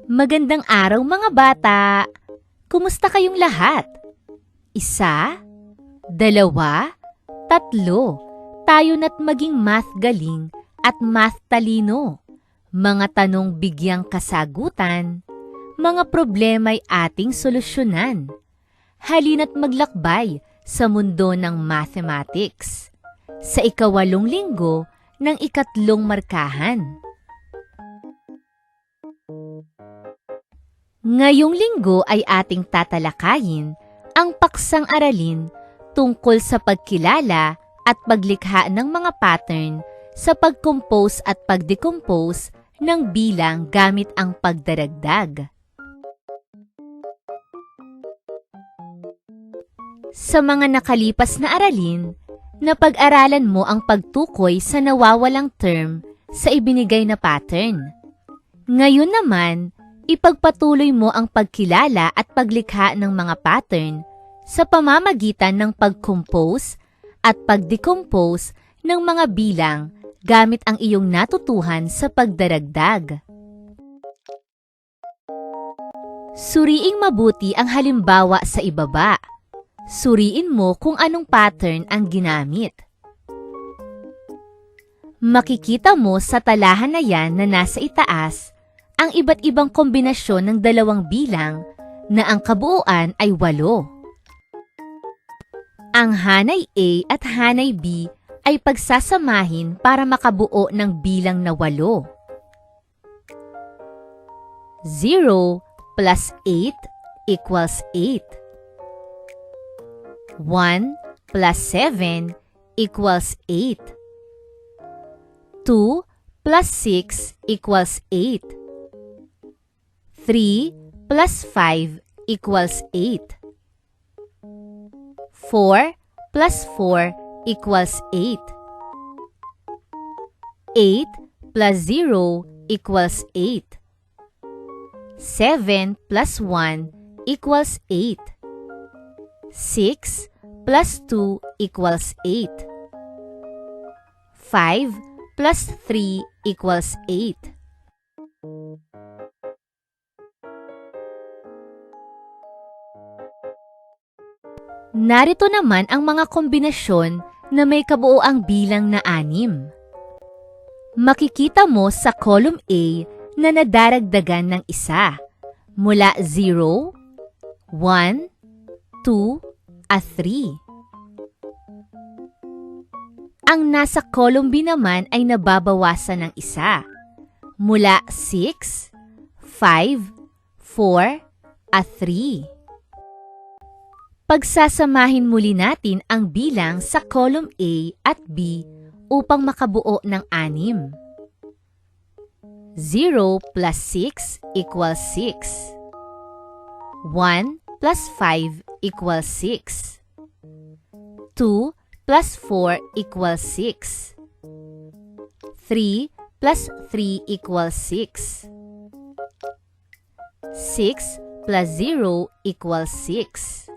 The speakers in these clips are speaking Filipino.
Magandang araw mga bata! Kumusta kayong lahat? 1, 2, 3, tayo na't maging math galing at math talino. Mga tanong bigyang kasagutan, mga problema'y ating solusyonan. Halina't maglakbay sa mundo ng mathematics. Sa 8 linggo ng 3 markahan. Ngayong linggo ay ating tatalakayin ang paksang aralin tungkol sa pagkilala at paglikha ng mga pattern sa pag-compose at pag-decompose ng bilang gamit ang pagdaragdag. Sa mga nakalipas na aralin, napag-aralan mo ang pagtukoy sa nawawalang term sa ibinigay na pattern. Ngayon naman, ipagpatuloy mo ang pagkilala at paglikha ng mga pattern sa pamamagitan ng pag-compose at pag-decompose ng mga bilang gamit ang iyong natutuhan sa pagdaragdag. Suriing mabuti ang halimbawa sa ibaba. Suriin mo kung anong pattern ang ginamit. Makikita mo sa talahan na yan na nasa itaas ang iba't ibang kombinasyon ng dalawang bilang na ang kabuuan ay 8. Ang hanay A at hanay B ay pagsasamahin para makabuo ng bilang na 8. 0 plus 8 equals 8. 1 plus 7 equals 8. 2 plus 6 equals 8. 3 plus 5 equals 8. 4 plus 4 equals 8. 8 plus 0 equals 8. 7 plus 1 equals 8. 6 plus 2 equals 8. 5 plus 3 equals 8. Narito naman ang mga kombinasyon na may kabuoang bilang na 6. Makikita mo sa column A na nadaragdagan ng 1 mula 0, 1, 2, at 3. Ang nasa column B naman ay nababawasan ng 1 mula 6, 5, 4, at 3. Pagsasamahin muli natin ang bilang sa column A at B upang makabuo ng 6. 0 plus 6 equals 6. 1 plus 5 equals 6. 2 plus 4 equals 6. 3 plus 3 equals 6. 6 plus 0 equals 6.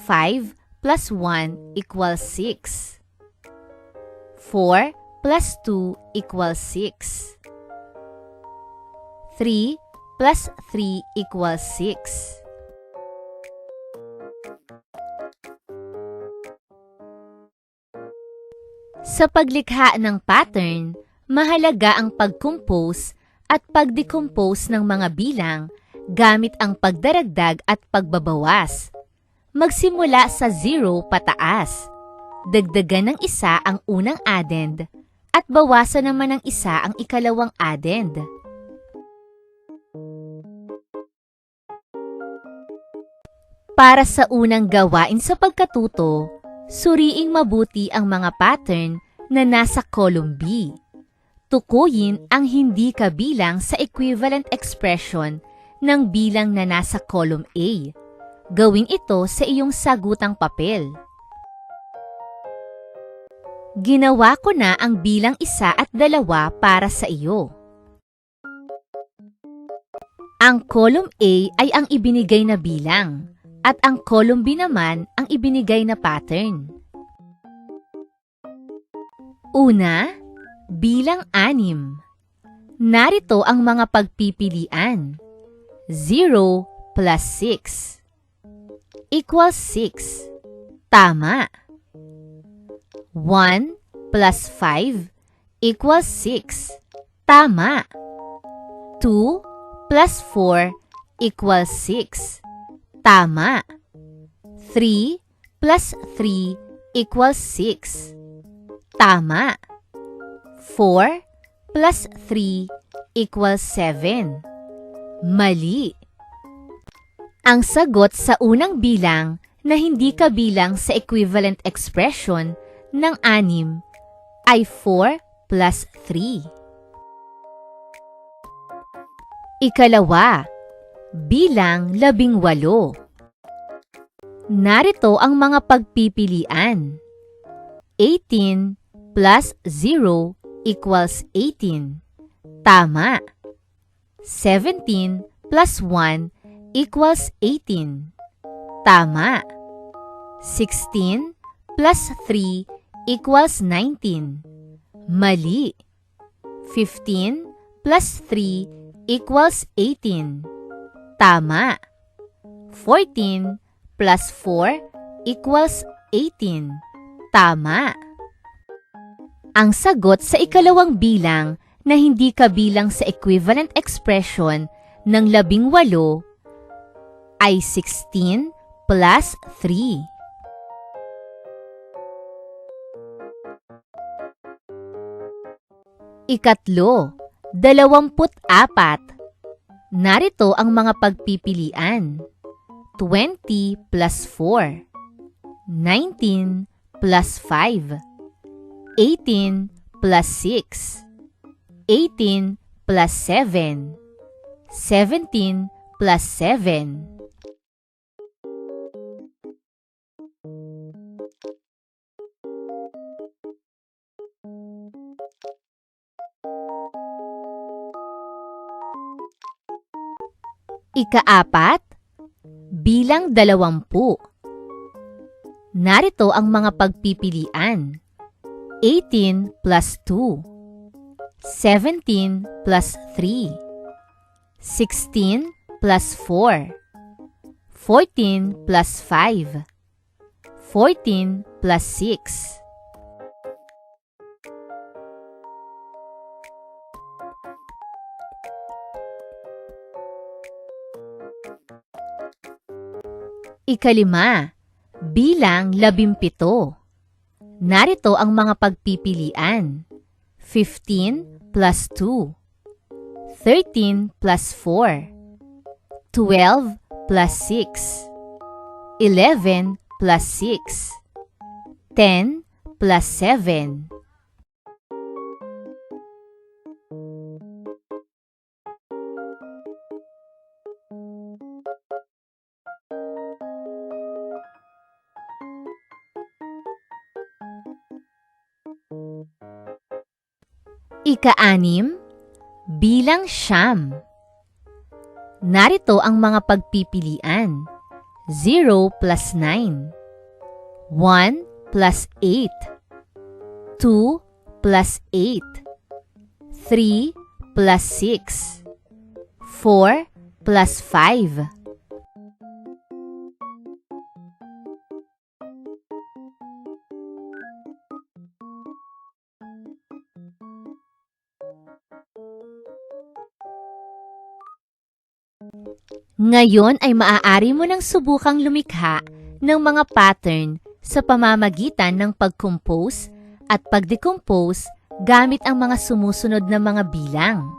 5 plus 1 equals 6. 4 plus 2 equals 6. 3 plus 3 equals 6. Sa paglikha ng pattern, mahalaga ang pag-compose at pag-decompose ng mga bilang gamit ang pagdaragdag at pagbabawas. Magsimula sa 0 pataas. Dagdagan ng 1 ang unang addend at bawasan naman ng 1 ang ikalawang addend. Para sa unang gawain sa pagkatuto, suriing mabuti ang mga pattern na nasa column B. Tukuyin ang hindi kabilang sa equivalent expression ng bilang na nasa column A. Gawin ito sa iyong sagutang papel. Ginawa ko na ang bilang 1 at 2 para sa iyo. Ang column A ay ang ibinigay na bilang at ang column B naman ang ibinigay na pattern. Una, bilang 6. Narito ang mga pagpipilian. 0 plus 6 equals 6. Tama. 1 plus 5 equals 6. Tama. 2 plus 4 equals 6. Tama. 3 plus 3 equals 6. Tama. 4 plus 3 equals 7. Mali. Ang sagot sa unang bilang na hindi kabilang sa equivalent expression ng 6 ay 4 plus 3. Ikalawa, bilang 18. Narito ang mga pagpipilian. 18 plus 0 equals 18. Tama. 17 plus 1 equals 18. Tama. 16 plus 3 equals 19. Mali. 15 plus 3 equals 18. Tama. 14 plus 4 equals 18. Tama. Ang sagot sa ikalawang bilang na hindi kabilang sa equivalent expression ng 18 ay 16 plus 3. Ikatlo, 24. Narito ang mga pagpipilian. 20 plus 4. 19 plus 5. 18 plus 6. 18 plus 7. 17 plus 7. Ikaapat, bilang 20. Narito ang mga pagpipilian. 18 plus 2. 17 plus 3. 16 plus 4. 14 plus 5. 14 plus 6. Ikalima, bilang 17. Narito ang mga pagpipilian. 15 plus 2. 13 plus 4. 12 plus 6. 11 plus 6. 10 plus 7. Ika-6, bilang 9. Narito ang mga pagpipilian. 0 plus 9. 1 plus 8. 2 plus 8. 3 plus 6. 4 plus 5. Ngayon ay maaari mo nang subukang lumikha ng mga pattern sa pamamagitan ng pag-compose at pag-decompose gamit ang mga sumusunod na mga bilang.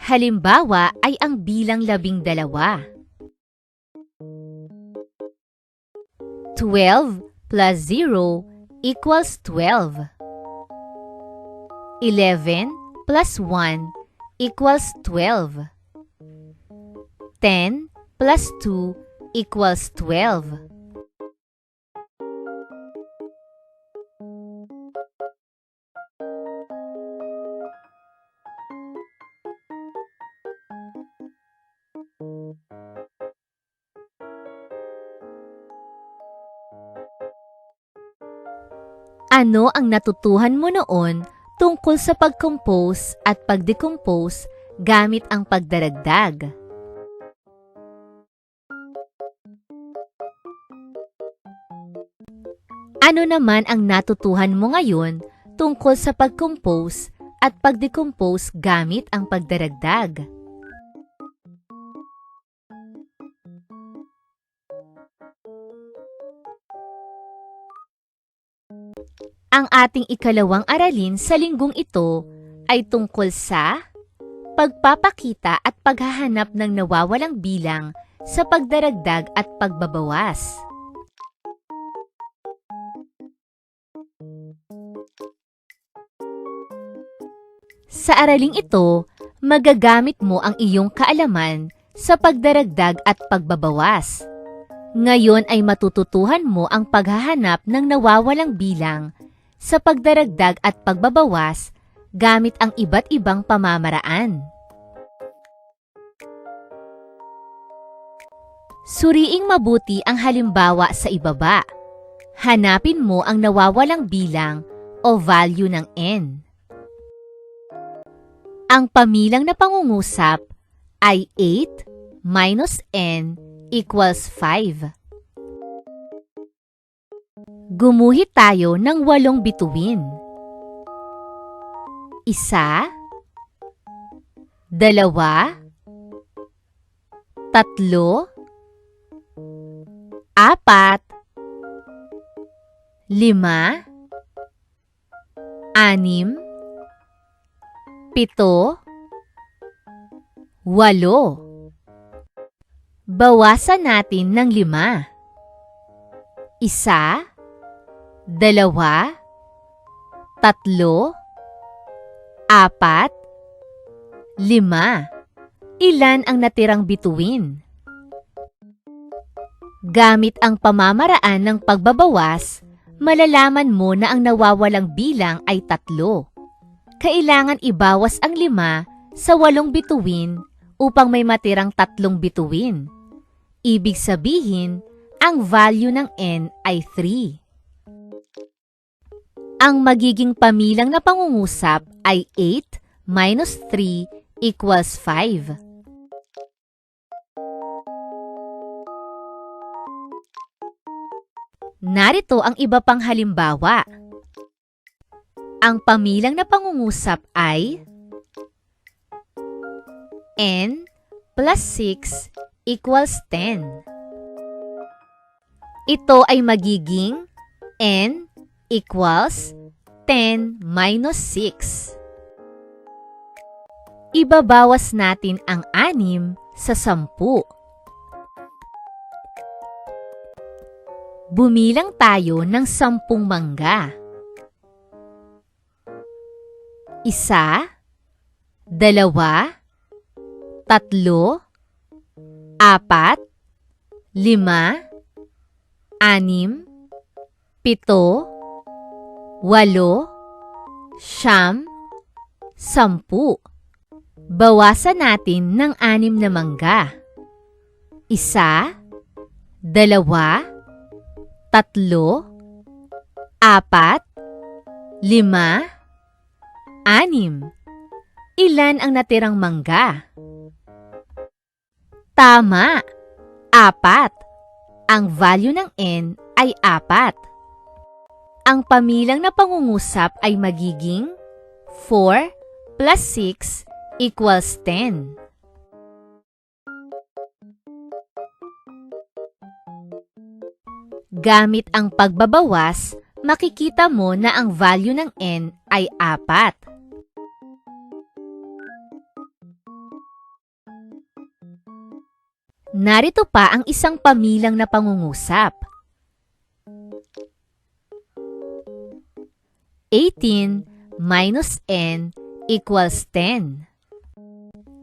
Halimbawa ay ang bilang 12. 12 plus 0 equals 12. 11 plus 1 equals 12. 10 plus 2 equals 12. Ano ang natutuhan mo noon tungkol sa pag-compose at pag-decompose gamit ang pagdaragdag? Ano naman ang natutuhan mo ngayon tungkol sa pag-compose at pag-decompose gamit ang pagdaragdag? Ang ating ikalawang aralin sa linggong ito ay tungkol sa pagpapakita at paghahanap ng nawawalang bilang sa pagdaragdag at pagbabawas. Sa araling ito, magagamit mo ang iyong kaalaman sa pagdaragdag at pagbabawas. Ngayon ay matututuhan mo ang paghahanap ng nawawalang bilang sa pagdaragdag at pagbabawas gamit ang iba't ibang pamamaraan. Suriing mabuti ang halimbawa sa ibaba. Hanapin mo ang nawawalang bilang o value ng n. Ang pamilang na pangungusap ay 8 minus n equals 5. Gumuhit tayo ng 8 bituin. 1, 2, 3, 4, 5, 6, 7, 8. Bawasan natin ng 5. 1, 2, 3, 4, 5. Ilan ang natirang bituin? Gamit ang pamamaraan ng pagbabawas, malalaman mo na ang nawawalang bilang ay 3. Kailangan ibawas ang 5 sa 8 bituin upang may matirang 3 bituin. Ibig sabihin, ang value ng n ay 3. Ang magiging pamilang na pangungusap ay 8 minus 3 equals 5. Narito ang iba pang halimbawa. Ang pamilang na pangungusap ay n plus 6 equals 10. Ito ay magiging n equals 10 minus 6. Ibabawas natin ang 6 sa 10. Bumilang tayo ng 10 mangga. 1, 2, 3, 4, 5, 6, 7, 8, 9, 10. Bawasan natin ng 6 na mangga. 1, 2, 3, 4, 5, 6. Ilan ang natirang mangga? Tama! 4. Ang value ng n ay 4. Ang pamilang na pangungusap ay magiging 4 plus 6 equals 10. Gamit ang pagbabawas, makikita mo na ang value ng n ay 4. Narito pa ang isang pamilang na pangungusap. 18 minus n equals 10.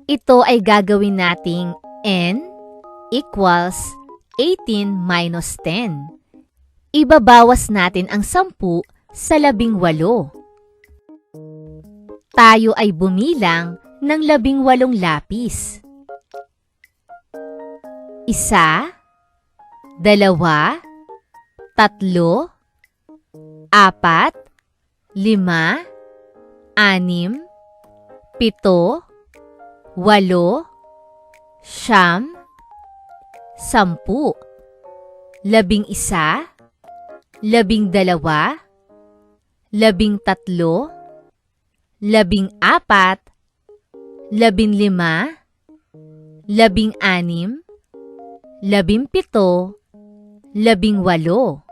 Ito ay gagawin nating n equals 18 minus 10. Ibabawas natin ang 10 sa 18. Tayo ay bumilang ng 18 lapis. 1, 2, 3, 4, 5, 6, 7, 8, 5, 6, 7, 8, 9, 10, 11, 12, 13, 14, 15, 16, 17, 18.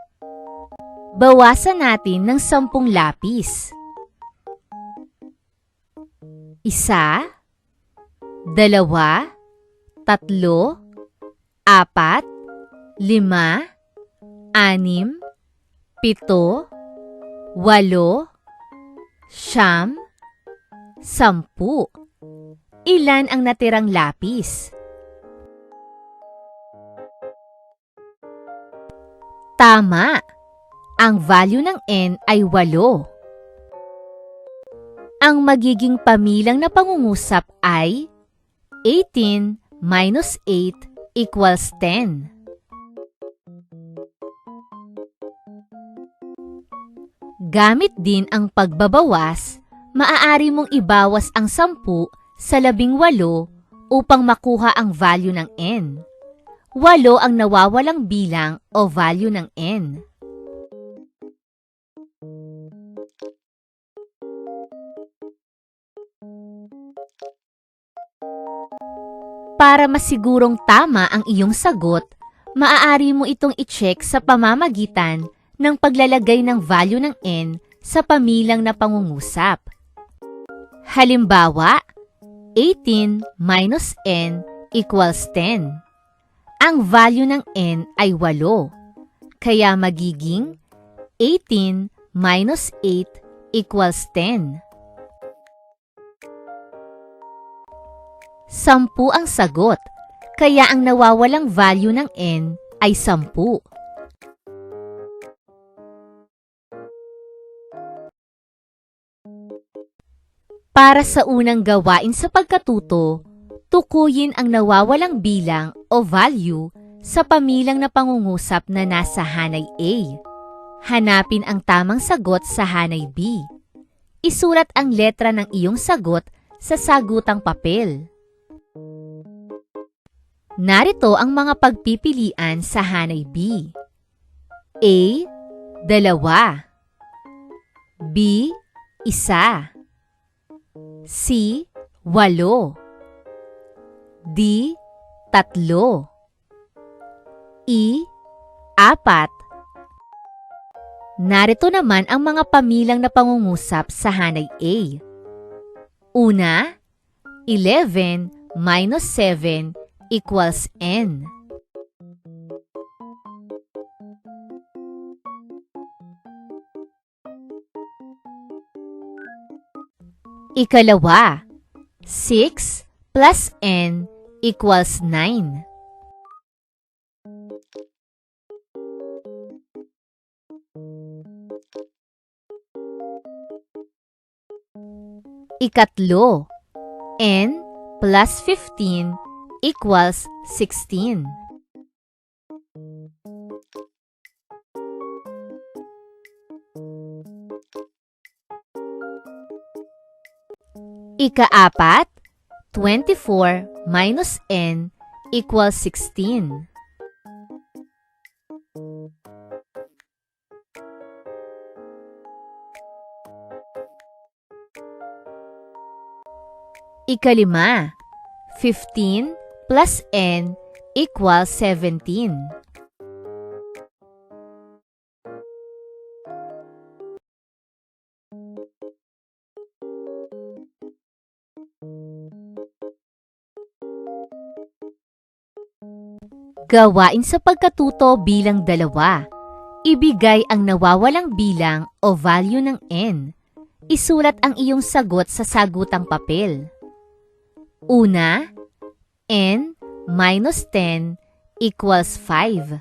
Bawasan natin ng 10 lapis. 1, 2, 3, 4, 5, 6, 7, 8, 9, 10. Ilan ang natirang lapis? Tama! Ang value ng n ay 8. Ang magiging pamilang na pangungusap ay 18 minus 8 equals 10. Gamit din ang pagbabawas, maaari mong ibawas ang 10 sa 18 upang makuha ang value ng n. 8 ang nawawalang bilang o value ng n. Para masigurong tama ang iyong sagot, maaari mo itong i-check sa pamamagitan ng paglalagay ng value ng n sa pamilang na pangungusap. Halimbawa, 18 minus n equals 10. Ang value ng n ay 8, kaya magiging 18 minus 8 equals 10. 10 ang sagot, kaya ang nawawalang value ng n ay 10. Para sa unang gawain sa pagkatuto, tukuyin ang nawawalang bilang o value sa pamilang na pangungusap na nasa hanay A. Hanapin ang tamang sagot sa hanay B. Isulat ang letra ng iyong sagot sa sagutang papel. Narito ang mga pagpipilian sa hanay B. A, 2. B, 1. C, 8. D, 3. E, 4. Narito naman ang mga pamilang na pangungusap sa hanay A. Una, 11 minus 7 equals n. Ikalawa, 6 plus n equals 9. Ikatlo, n plus 15 equals 16. Ikaapat, 24 minus n equals 16. Ikalima, 15 plus n equals 17. Gawain sa pagkatuto bilang 2. Ibigay ang nawawalang bilang o value ng n. Isulat ang iyong sagot sa sagutang papel. Una, n minus 10 equals 5.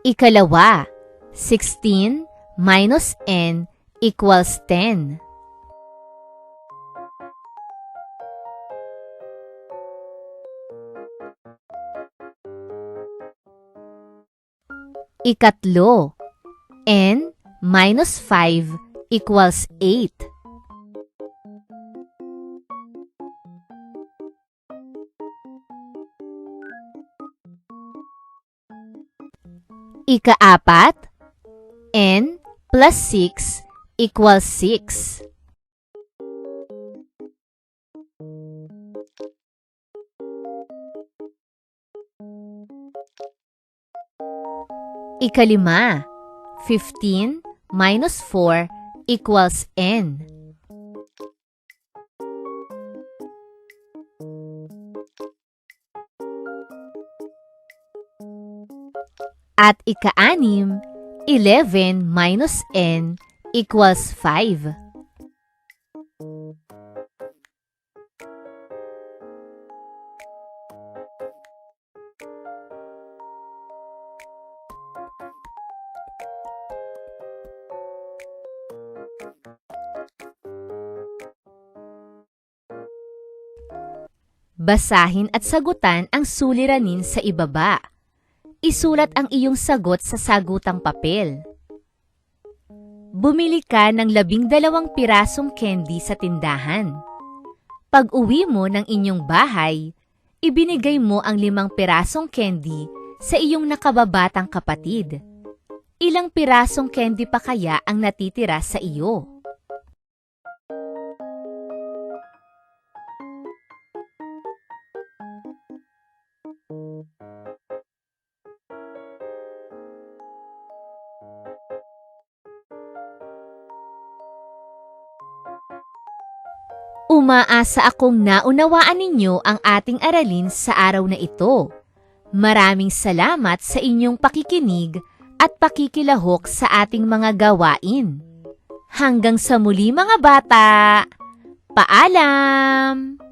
Ikalawa, 16 minus n equals 10. Ikatlo, n minus 5 equals 8. Ikaapat, n plus 6 equals 6. Ikalima, 15 minus 4 equals n. At ika-anim, 11 minus n equals 5. Basahin at sagutan ang suliranin sa ibaba. Isulat ang iyong sagot sa sagutang papel. Bumili ka ng 12 pirasong candy sa tindahan. Pag-uwi mo ng inyong bahay, ibinigay mo ang 5 pirasong candy sa iyong nakababatang kapatid. Ilang pirasong candy pa kaya ang natitira sa iyo? Umaasa akong naunawaan ninyo ang ating aralin sa araw na ito. Maraming salamat sa inyong pakikinig at pakikilahok sa ating mga gawain. Hanggang sa muli mga bata! Paalam!